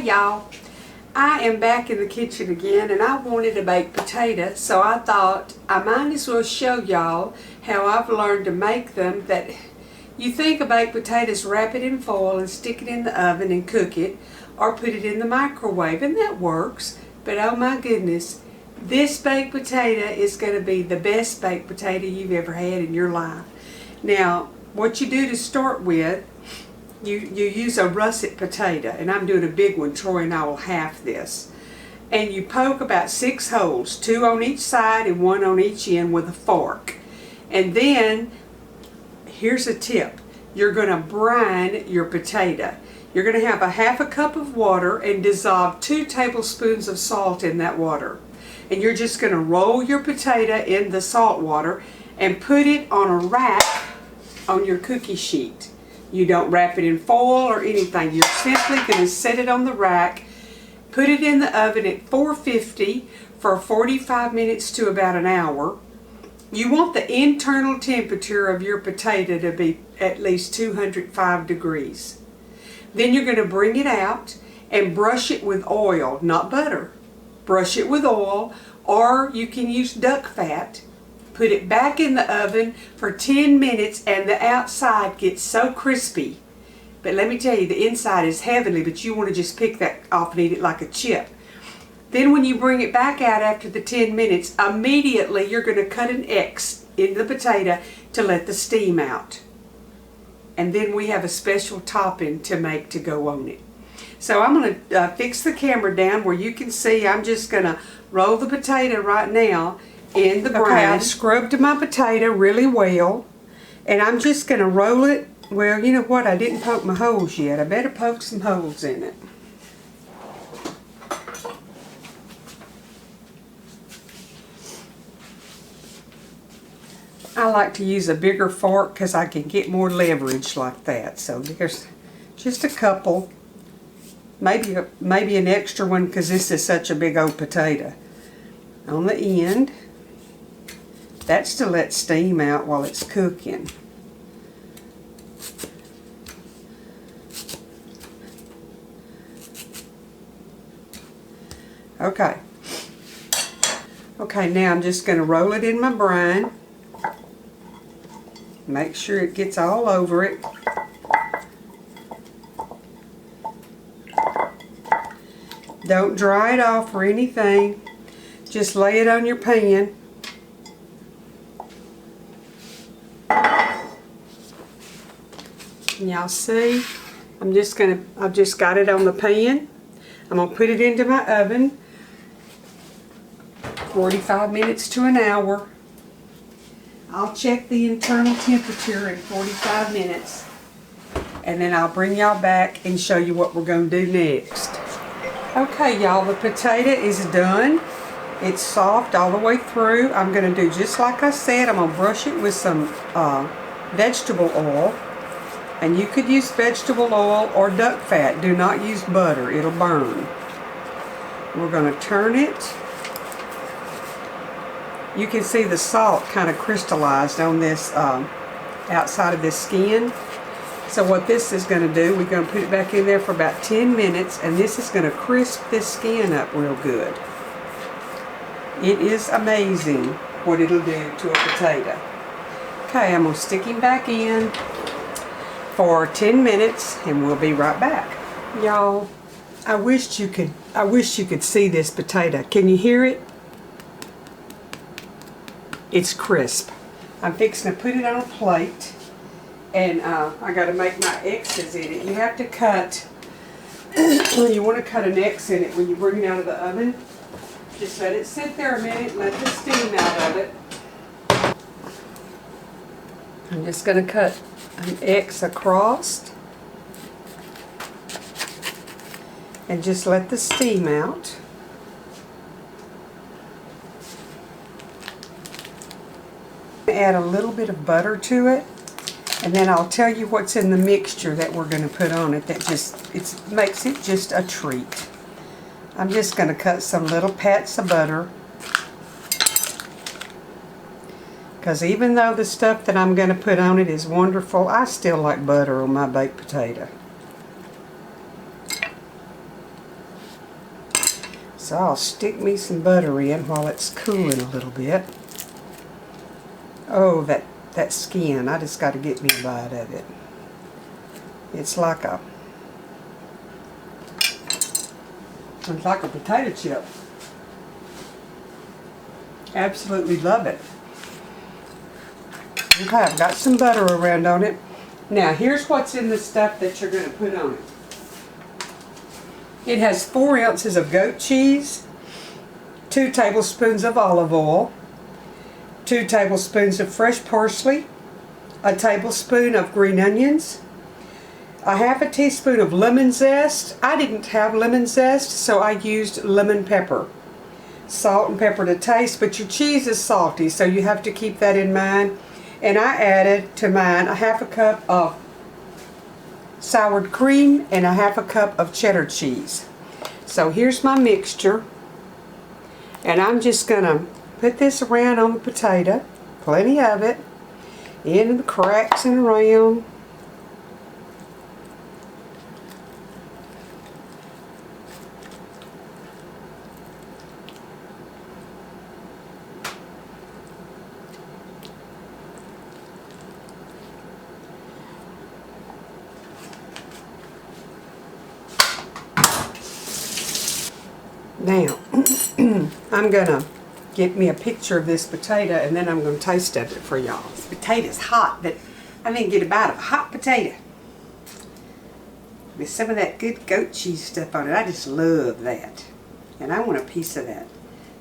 y'all, I am back in the kitchen again, and I wanted a baked potato, so I thought I might as well show y'all how I've learned to make them. That you think a baked potato is wrap it in foil and stick it in the oven and cook it, or put it in the microwave, and that works. But oh my goodness, this baked potato is going to be the best baked potato you've ever had in your life. Now, what you do to start with, you use a russet potato, and I'm doing a big one. Troy and I will half this. And you poke about 6 holes, 2 on each side and 1 on each end with a fork. And then, here's a tip. You're going to brine your potato. You're going to have a half a cup of water and dissolve 2 tablespoons of salt in that water. And you're just going to roll your potato in the salt water and put it on a rack on your cookie sheet. You don't wrap it in foil or anything. You're simply going to set it on the rack, put it in the oven at 450 for 45 minutes to about an hour. You want the internal temperature of your potato to be at least 205 degrees. Then you're going to bring it out and brush it with oil, not butter. Brush it with oil, or you can use duck fat. Put it back in the oven for 10 minutes and the outside gets so crispy. But let me tell you, the inside is heavenly, but you want to just pick that off and eat it like a chip. Then when you bring it back out after the 10 minutes, immediately you're going to cut an X in the potato to let the steam out. And then we have a special topping to make to go on it. So I'm going to fix the camera down where you can see. I'm just going to roll the potato right now in the brine. Okay, I scrubbed my potato really well, and I'm just going to roll it. Well, you know what? I didn't poke my holes yet. I better poke some holes in it. I like to use a bigger fork because I can get more leverage like that. So there's just a couple, maybe an extra one because this is such a big old potato. On the end, that's to let steam out while it's cooking. Okay. Okay, now I'm just going to roll it in my brine. Make sure it gets all over it. Don't dry it off or anything. Just lay it on your pan. And y'all see, I've just got it on the pan. I'm going to put it into my oven. 45 minutes to an hour. I'll check the internal temperature in 45 minutes, and then I'll bring y'all back and show you what we're going to do next. Okay, y'all, the potato is done. It's soft all the way through. I'm going to do just like I said. I'm going to brush it with some vegetable oil, and you could use vegetable oil or duck fat. Do not use butter. It'll burn. We're going to turn it. You can see the salt kind of crystallized on this outside of this skin. So what this is going to do, we're going to put it back in there for about 10 minutes, and this is going to crisp this skin up real good. It is amazing what it'll do to a potato. Okay, I'm going to stick him back in for 10 minutes, and we'll be right back. Y'all, I wish you could see this potato. Can you hear it? It's crisp. I'm fixing to put it on a plate, and I got to make my X's in it. You have to cut, you want to cut an X in it when you bring it out of the oven. Just let it sit there a minute, let the steam out of it. I'm just going to cut an X across and just let the steam out. Add a little bit of butter to it, and then I'll tell you what's in the mixture that we're going to put on it that just makes it just a treat. I'm just going to cut some little pats of butter, because even though the stuff that I'm going to put on it is wonderful, I still like butter on my baked potato. So I'll stick me some butter in while it's cooling a little bit. Oh, that skin, I just got to get me a bite of it. It's like a potato chip. Absolutely love it. Okay, I've got some butter around on it. Now, here's what's in the stuff that you're going to put on it. It has 4 ounces of goat cheese, 2 tablespoons of olive oil, 2 tablespoons of fresh parsley, a tablespoon of green onions, a half a teaspoon of lemon zest. I didn't have lemon zest, so I used lemon pepper. Salt and pepper to taste, but your cheese is salty, so you have to keep that in mind. And I added to mine a half a cup of soured cream and a half a cup of cheddar cheese. So here's my mixture, and I'm just gonna put this around on the potato, plenty of it, in the cracks and around. Now, I'm going to get me a picture of this potato, and then I'm going to taste of it for y'all. This potato's hot, but I didn't get a bite of a hot potato. With some of that good goat cheese stuff on it. I just love that. And I want a piece of that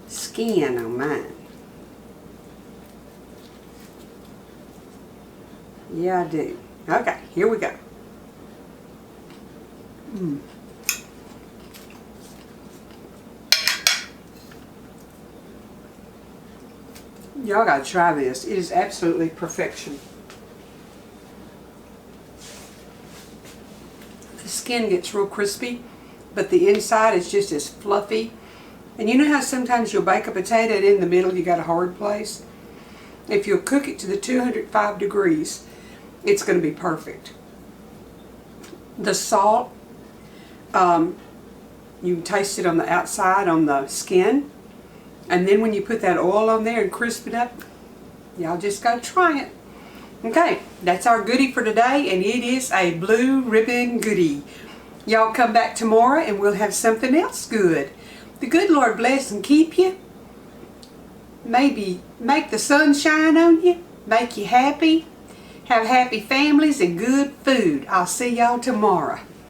skin on mine. Yeah, I do. Okay, here we go. Y'all gotta try this. It is absolutely perfection. The skin gets real crispy, but the inside is just as fluffy. And you know how sometimes you'll bake a potato and in the middle you got a hard place? If you'll cook it to the 205 degrees, it's going to be perfect. The salt, you can taste it on the outside, on the skin. And then when you put that oil on there and crisp it up, y'all just got to try it. Okay, that's our goodie for today, and it is a blue ribbon goodie. Y'all come back tomorrow and we'll have something else good. The good Lord bless and keep you. Maybe make the sun shine on you, make you happy, have happy families and good food. I'll see y'all tomorrow.